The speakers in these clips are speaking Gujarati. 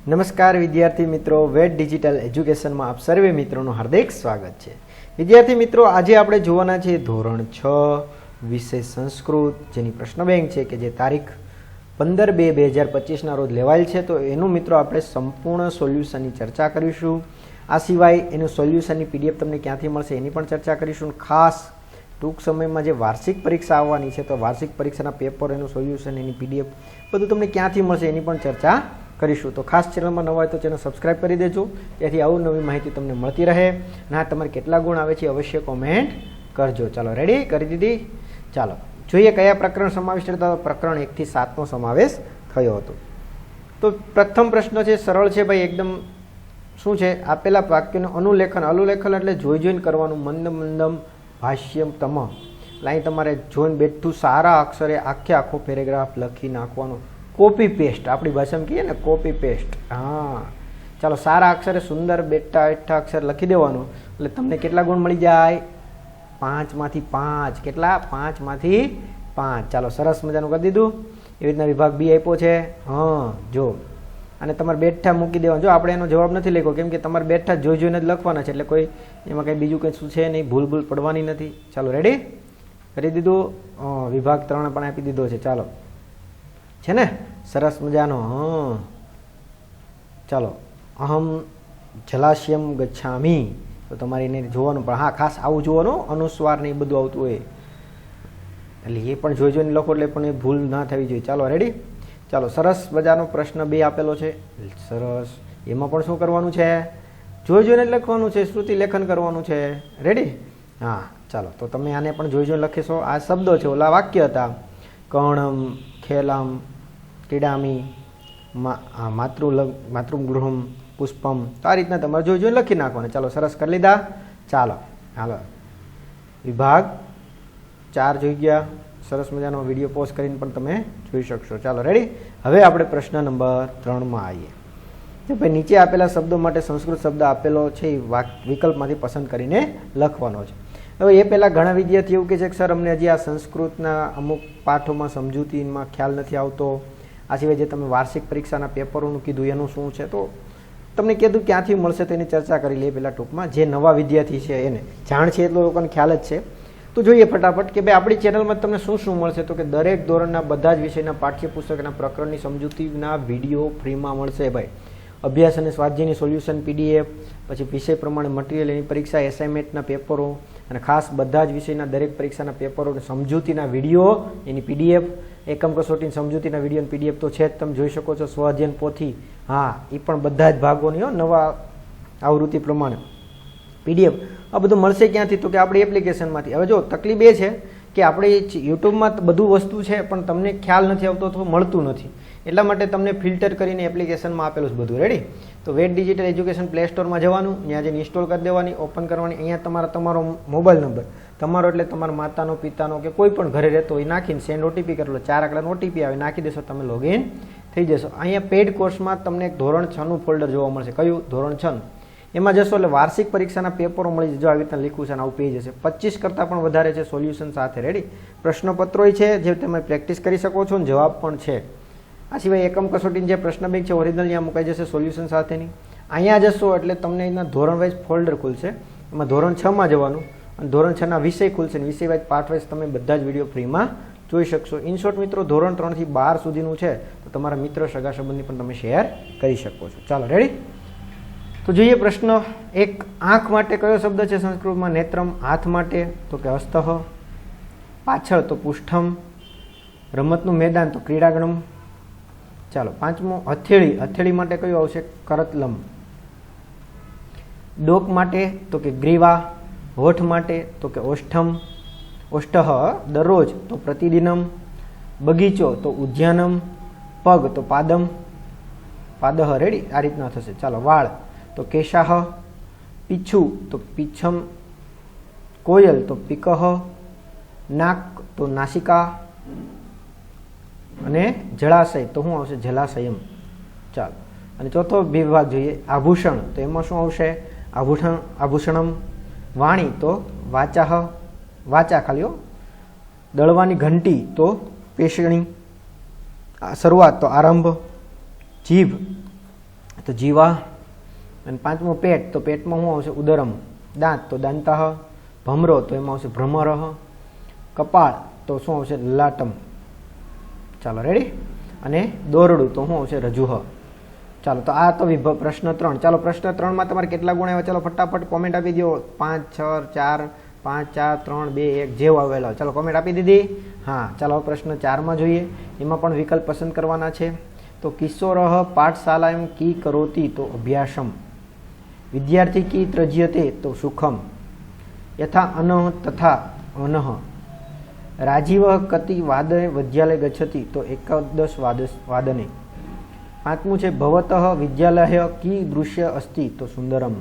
નમસ્કાર વિદ્યાર્થી મિત્રો, વેટ ડિજિટલ એજ્યુકેશનમાં આપ સર્વે મિત્રોનું હાર્દિક સ્વાગત છે. વિદ્યાર્થી મિત્રો, આજે આપણે જોવાના છે ધોરણ 6 વિષય સંસ્કૃત, જેની પ્રશ્ન બેંક છે કે જે તારીખ 15/2/2025 રોજ લેવાયેલ છે. તો એનું મિત્રો આપણે સંપૂર્ણ સોલ્યુશનની ચર્ચા કરીશું. આ સિવાય એનું સોલ્યુશનની પીડીએફ તમને ક્યાંથી મળશે એની પણ ચર્ચા કરીશું. ખાસ ટૂંક સમયમાં જે વાર્ષિક પરીક્ષા આવવાની છે, તો વાર્ષિક પરીક્ષાના પેપર, એનું સોલ્યુશન, એની પીડીએફ બધું તમને ક્યાંથી મળશે એની પણ ચર્ચા કરીશું. તો ખાસ ચેનલમાં નવા હોય તો ચેનલ સબસ્ક્રાઈબ કરી દેજો, જેથી આવું નવી માહિતી તમને મળતી રહે. અને તમારે કેટલા ગુણ આવે છે અવશ્ય કોમેન્ટ કરજો. ચાલો, રેડી કરી દીધી? ચાલો જોઈએ કયા પ્રકરણ સમાવિષ્ટ હતા. પ્રકરણ 1 થી 7નો સમાવેશ થયો હતો. તો પ્રથમ પ્રશ્ન છે, સરળ છે ભાઈ એકદમ. શું છે? આપેલા વાક્યનું અનુલેખન. અનુલેખન એટલે જોઈ જોઈને કરવાનું. મંદમ મંદમ ભાષ્યમ તમ. અહીં તમારે જોઈને બેઠું સારા અક્ષરે આખો પેરેગ્રાફ લખી નાખવાનો. કોપી પેસ્ટ, આપણી ભાષામાં કહીએ ને કોપી પેસ્ટ. હા, ચાલો, સારા અક્ષરે સુંદર બેઠા અક્ષર લખી દેવાનું. એટલે તમને કેટલા ગુણ મળી જાય? 5 માંથી 5. કેટલા? 5 માંથી 5. ચાલો, સરસ મજાનું કરી દીધું. એવી રીતના વિભાગ બી આપ્યો છે. હા, જો, અને તમારે બેઠા મૂકી દેવાનું. જો આપણે એનો જવાબ નથી લખ્યો, કેમ કે તમારે બેઠા જોઈ જોઈને જ લખવાના છે, એટલે કોઈ એમાં કંઈ બીજું કંઈ શું છે નહીં, ભૂલ પડવાની નથી. ચાલો, રેડી કરી દીધું. વિભાગ 3 પણ આપી દીધો છે. ચાલો, છે ને, સરસ મજાનો. હા, ચાલો, અહમ જલાશયમ ગચ્છામી. તો તમારે એને જોવાનું, પણ હા ખાસ આવું જોવાનું, અનુસ્વાર ને એ બધું આવતું હોય, એટલે એ પણ જોઈ જોઈને લખો, એટલે પણ એ ભૂલ ના થવી જોઈએ. ચાલો, રેડી? ચાલો, સરસ મજાનો પ્રશ્ન 2 આપેલો છે. સરસ. એમાં પણ શું કરવાનું છે? જોઈ જોઈને લખવાનું છે, શ્રુતિ લેખન કરવાનું છે. રેડી? હા, ચાલો, તો તમે આને પણ જોઈ જોઈને લખીશો. આ શબ્દો છે, ઓલા વાક્ય હતા. કર્ણમ, ખેલમ, ક્રીડામી, માતૃગૃહમ, પુષ્પમ. તો આ રીતના તમારે જોઈ જોઈને લખી નાખવાનું. ચાલો, સરસ કરી લીધા. ચાલો, હાલો, વિભાગ 4 જોઈ ગયા. સરસ મજાનો વિડીયો પોઝ કરીને પણ તમે જોઈ શકશો. ચાલો, રેડી? હવે આપણે પ્રશ્ન નંબર 3માં આવીએ. તો ભાઈ નીચે આપેલા શબ્દો માટે સંસ્કૃત શબ્દ આપેલો છે, એ વિકલ્પમાંથી પસંદ કરીને લખવાનો છે. હવે એ પહેલાં ઘણા વિદ્યાર્થીઓ એવું કહે છે કે સર, અમને હજી આ સંસ્કૃતના અમુક પાઠોમાં સમજૂતીમાં ખ્યાલ નથી આવતો. આ સિવાય જે તમે વાર્ષિક પરીક્ષાના પેપરોનું કીધું એનું શું છે, તો તમને કીધું ક્યાંથી મળશે તો એની ચર્ચા કરી લઈએ. પહેલાં ટૂંકમાં જે નવા વિદ્યાર્થી છે એને જાણ છે, એટલો લોકોને ખ્યાલ જ છે. તો જોઈએ ફટાફટ કે ભાઈ આપણી ચેનલમાં તમને શું શું મળશે. તો કે દરેક ધોરણના બધા જ વિષયના પાઠ્યપુસ્તકના પ્રકરણની સમજૂતીના વિડીયો ફ્રીમાં મળશે ભાઈ. અભ્યાસ અને સ્વાધ્યાયની સોલ્યુશન પીડીએફ, પછી વિષય પ્રમાણે મટીરિયલ, એની પરીક્ષા એસાઇનમેન્ટના પેપરો, અને ખાસ બધા જ વિષયના દરેક પરીક્ષાના પેપરો, સમજૂતીના વિડીયો, એની પીડીએફ, એકમ કસોટીની સમજૂતીના વિડીયો પીડીએફ તો છે જ, તમે જોઈ શકો છો. સ્વાધ્યાયન પોથી, હા, એ પણ બધા જ ભાગોની નવા આવૃત્તિ પ્રમાણે પીડીએફ. આ બધું મળશે ક્યાંથી? તો કે આપણી એપ્લિકેશનમાંથી. હવે જો તકલીફ એ છે કે આપણે યુટ્યુબમાં બધું વસ્તુ છે, પણ તમને ખ્યાલ નથી આવતો તો મળતું નથી. એટલા માટે તમને ફિલ્ટર કરીને એપ્લિકેશનમાં આપેલું છે બધું. રેડી? તો વેટ ડિજિટલ એજ્યુકેશન પ્લે સ્ટોરમાં જવાનું, ત્યાં જઈને ઇન્સ્ટોલ કરી દેવાની, ઓપન કરવાની. અહીંયા તમારો મોબાઈલ નંબર, તમારો એટલે તમારા માતાનો, પિતાનો કે કોઈ પણ ઘરે રહેતો હોય નાખીને સેન્ડ ઓટીપી કરેલો, 4 આંકડાનો ઓટીપી આવે, નાખી દેશો, તમે લોગિન થઈ જશો. અહીંયા પેડ કોર્સમાં તમને એક ધોરણ 6નું ફોલ્ડર જોવા મળશે. કયું? ધોરણ 6. એમાં જશો એટલે વાર્ષિક પરીક્ષાના પેપરો મળી જજો. આવી રીતના લખ્યું છે અને આવું પેજ હશે. 25 કરતાં પણ વધારે છે સોલ્યુશન સાથે. રેડી? પ્રશ્નપત્રોય છે જે તમે પ્રેક્ટિસ કરી શકો છો, અને જવાબ પણ છે. આ સિવાય એકમ કસોટીની જે પ્રશ્ન બેંક છે ઓરિજિનલ અહીંયા મુકાઈ જશે સોલ્યુશન સાથેની. અહીંયા જશો એટલે તમને એના ધોરણ વાઇઝ ફોલ્ડર ખુલશે. એમાં ધોરણ 6માં જવાનું, અને ધોરણ 6ના વિષય ખુલશે. વિષય વાઇઝ પાર્ટ વાઇઝ તમે બધા જ વિડીયો ફ્રીમાં જોઈ શકશો. ઇન શોર્ટ મિત્રો, ધોરણ 3 થી 12 સુધીનું છે, તો તમારા મિત્ર, સગા સંબંધી પણ તમે શેર કરી શકો છો. ચાલો, રેડી? તો જોઈએ પ્રશ્ન 1. આંખ માટે કયો શબ્દ છે સંસ્કૃતમાં? નેત્રમ. હાથ માટે તો કે હસ્તઃ. પાછળ તો પુષ્ઠમ. રમતનું મેદાન તો ક્રીડાગણમ. ચાલો, 5મો હથેળી. હથેળી માટે કયું આવશે? કરતલમ. ડોક માટે તો કે ગ્રીવા. હોઠ માટે તો કે ઓષ્ઠમ. ઓષ્ઠઃ દરરોજ તો પ્રતિદિનમ. બગીચો તો ઉદ્યાનમ. પગ તો પાદમ. પાદહ. રેડી? આ રીતના થશે. ચાલો, વાળ તો કેશાહ. પીછું તો પીછમ. કોયલ તો પિકહ. નાક તો નાસિકા. અને જળાશય તો શું આવશે? જલાશયમ. ચાલો, અને ચોથો વિભાગ જોઈએ, આભૂષણ. તો એમાં શું આવશે? આભૂષણમ. વાણી તો વાચાહ. વાચા ખાલી. દળવાની ઘંટી તો પેશણી. શરૂઆત તો આરંભ. જીભ તો જીવા, અને પાંચમું પેટ, તો પેટમાં શું આવશે? ઉદરમ. દાંત તો દાંતઃ. ભમરો તો એમાં આવશે ભ્રમરઃ. કપાળ તો શું આવશે? લલાટમ. ચાલો રેડી. અને દોરડું તો શું આવશે? રજુહ. ચાલો, તો આ તો પ્રશ્ન 3. ચાલો, પ્રશ્ન 3માં તમારે કેટલા ગુણ આવ્યા? ચાલો ફટાફટ કોમેન્ટ આપી દો. 5, 6, 4, 5, 4, 3, 2, 1 જેવો આવેલો. ચાલો કોમેન્ટ આપી દીધી. હા, ચાલો પ્રશ્ન 4માં જોઈએ. એમાં પણ વિકલ્પ પસંદ કરવાના છે. તો કિશોરઃ પાઠશાલાયાં કી કરોતિ? તો અભ્યાસમ. વિદ્યાર્થી કી ત્યજ્યતે? તો સુખમ. યથા અનઃ તથા અનઃ. રાજીવઃ કતિ વાદને વિદ્યાલય ગચ્છતિ? તો 11 વાદને. પાંચમું છે ભવતઃ વિદ્યાલય કી દૃશ્ય અસ્તિ? તો સુંદરમ.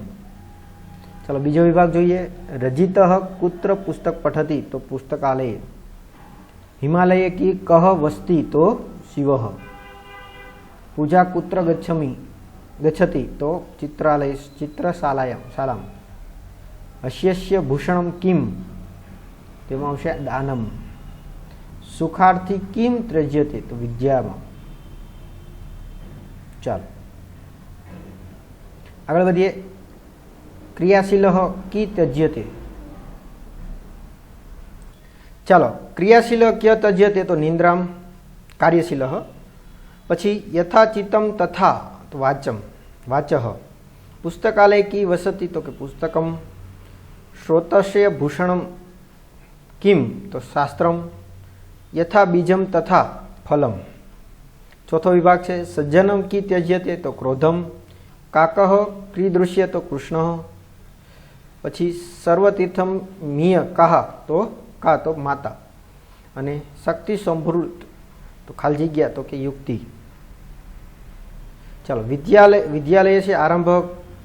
ચાલો બીજો વિભાગ જોઈએ. રજિતઃ કુત્ર પુસ્તક પઠતિ? તો પુસ્તકાલય. હિમાલયે કી કહ વસ્તિ? તો શિવઃ. પૂજા કુત્ર ગચ્છતિ? તો ચિત્રશાલામ. અસ્યસ્ય ભૂષણમ કિમ? તેમાં આવશે દાનમ. સુખાર્થી કિમ ત્યજ્યતે? તો વિદ્યામાં. ચાલો આગળ વધીએ. ક્રિયાશીલ કી ત્યજ્યતે? ચાલો, ક્રિયાશીલ ક્ય ત્યજ્યતે? તો નિંદ્રામ. કાર્યશીલ. પછી યથાચિતમ તથા તો વાચમ. વાચઃ. પુસ્તકાલય કી વસતિ? તો કે પુસ્તકમ. શ્રોતસ્ય ભૂષણમ કિમ? તો શાસ્ત્રમ. યથા બીજમ તથા ફલમ. ચોથો વિભાગ છે સજ્જનમ કી ત્યજ્યતે? તો ક્રોધમ. કાકઃ ક્રીદૃશ્ય? તો કૃષ્ણ. પછી સર્વતીર્થમ મિય કાહ? તો કા તો માતા. અને શક્તિ સંભૃત તો ખાલી જગ્યા તો કે યુક્તિ. ચાલો, વિદ્યાલય છે આરંભ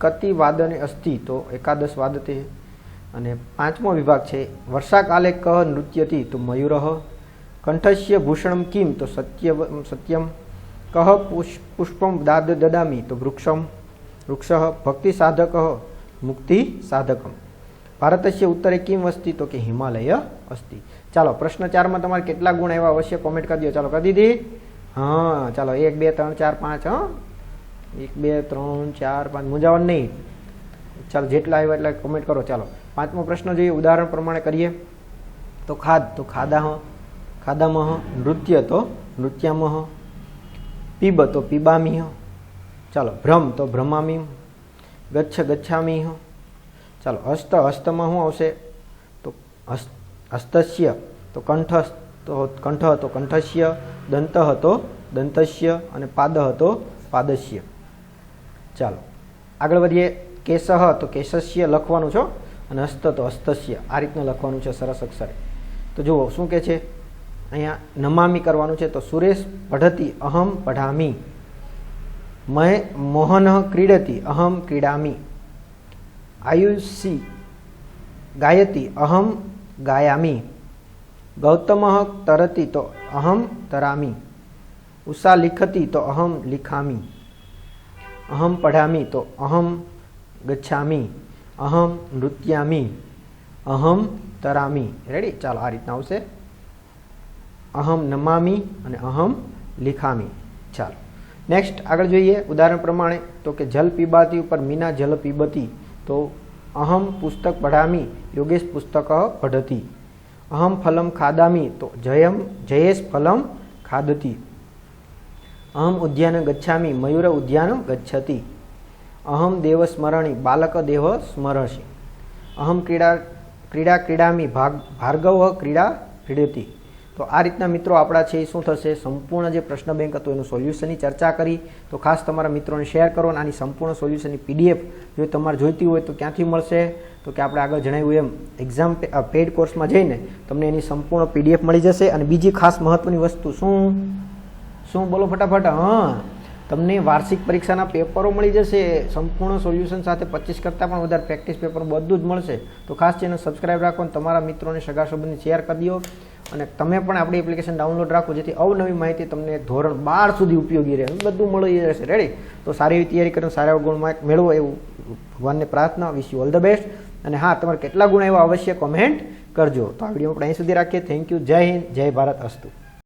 કતિ વાદને અસ્તિ? તો 11 વાદતે. અને પાંચમો વિભાગ છે વર્ષાકાલે કહ નૃત્યતિ? તો મયુરઃ. કંઠસ્ય ભૂષણમ કિમ? તો સત્યમ. કહ પુષ્પમ દદામી? તો વૃક્ષમ. વૃક્ષ. ભક્તિ સાધક મુક્તિ સાધકમ. ભારતસ્ય ઉત્તરે કિમ અસ્તિ? તો કે હિમાલય અસ્તિ. ચાલો પ્રશ્ન 4માં તમારે કેટલા ગુણ આવ્યા અવશ્ય કોમેન્ટ કરી દો. ચાલો કરી દીધી. હા, ચાલો 1, 2, 3, 4, 5. હા, 1, 2, 3, 4, 5 મૂંઝાવણ નહીં. ચાલો જેટલા આવ્યા એટલા કોમેન્ટ કરો. ચાલો પાંચમો પ્રશ્ન જોઈએ. ઉદાહરણ પ્રમાણે કરીએ. તો ખાદ તો ખાદાહ. ખાદામહ. નૃત્ય તો નૃત્યામહ. પીબ તો પીબામી. ચાલો ભ્રમ તો ભ્રમામી. ગચ્છ ગચ્છામી. ચાલો હસ્ત હસ્તમાં શું આવશે? તો હસ્તસ્ય તો કંઠ તો કંઠસ્ય. દંતઃ તો દંતસ્ય. અને પાદઃ તો પાદસ્ય. ચાલો આગળ વધીએ. કેશઃ તો કેશસ્ય લખવાનું છો. અને હસ્ત તો હસ્તસ્ય. આ રીતનું લખવાનું છે સરસ અક્ષરે. તો જુઓ શું કે છે અહીંયા. નમામી કરવાનું છે. તો સુરેશ પઢતી અહમ પઢામી. મોહન ક્રીડતી અહમ ક્રીડામી. આયુષી ગાયતી અહમ ગાયામી. ગૌતમ તરતી તો અહમ તરામી. ઉષા લિખતી તો અહમ લિખામી. અહમ પઢામી તો અહમ ગચ્છામી. અહમ નૃત્યામી. અહમ તરામી. રેડી. ચાલો આ રીતના આવશે. અહમ નમામી અને અહમ લિખામી. ચાલો નેક્સ્ટ આગળ જોઈએ. ઉદાહરણ પ્રમાણે તો કે જલ પીબાતી ઉપર મીના જલ પીબતી. તો અહમ પુસ્તક પઢામી. યોગેશ પુસ્તક પઢતી. અહમ ફલમ ખાદામી. તો જયેશ ફલમ ખાદતી. અહમ ઉદ્યાન ગચ્છામી. મયુર ઉદ્યાન ગચ્છતિ. અહમ દેવ સ્મરણી. બાલક દેવ સ્મરસી. અહમ ક્રીડામી. ભાર્ગવ ક્રીડા ક્રીડતી. તો આ રીતના મિત્રો આપણા છે એ શું થશે? સંપૂર્ણ જે પ્રશ્ન બેંક હતો એનું સોલ્યુશનની ચર્ચા કરી. તો ખાસ તમારા મિત્રોને શેર કરો. અને આની સંપૂર્ણ સોલ્યુશનની પીડીએફ જો તમારે જોઈતી હોય તો ક્યાંથી મળશે? તો કે આપણે આગળ જણાવ્યું એમ એક્ઝામ પેડ કોર્સમાં જઈને તમને એની સંપૂર્ણ પીડીએફ મળી જશે. અને બીજી ખાસ મહત્વની વસ્તુ શું બોલો ફટાફટ? હા, તમને વાર્ષિક પરીક્ષાના પેપરો મળી જશે સંપૂર્ણ સોલ્યુશન સાથે. 25 કરતાં પણ વધારે પ્રેક્ટિસ પેપર બધું જ મળશે. તો ખાસ ચેનલ સબસ્ક્રાઈબ રાખો અને તમારા મિત્રોને સગા સંબંધી શેર કરી દો. અને તમે પણ આપણી એપ્લિકેશન ડાઉનલોડ રાખો જેથી અવનવી માહિતી તમને ધોરણ 12 સુધી ઉપયોગી રહે. બધું મળી રહેશે. રેડી. તો સારી એવી તૈયારી કરીને સારા એવા ગુણ મેળવો એવું ભગવાનને પ્રાર્થના. Wish you all the best. અને હા, તમારે કેટલા ગુણ આવ્યા અવશ્ય કોમેન્ટ કરજો. તો આ વિડીયો આપણે અહીં સુધી રાખીએ. Thank you. જય હિન્દ, જય ભારત. અસ્તુ.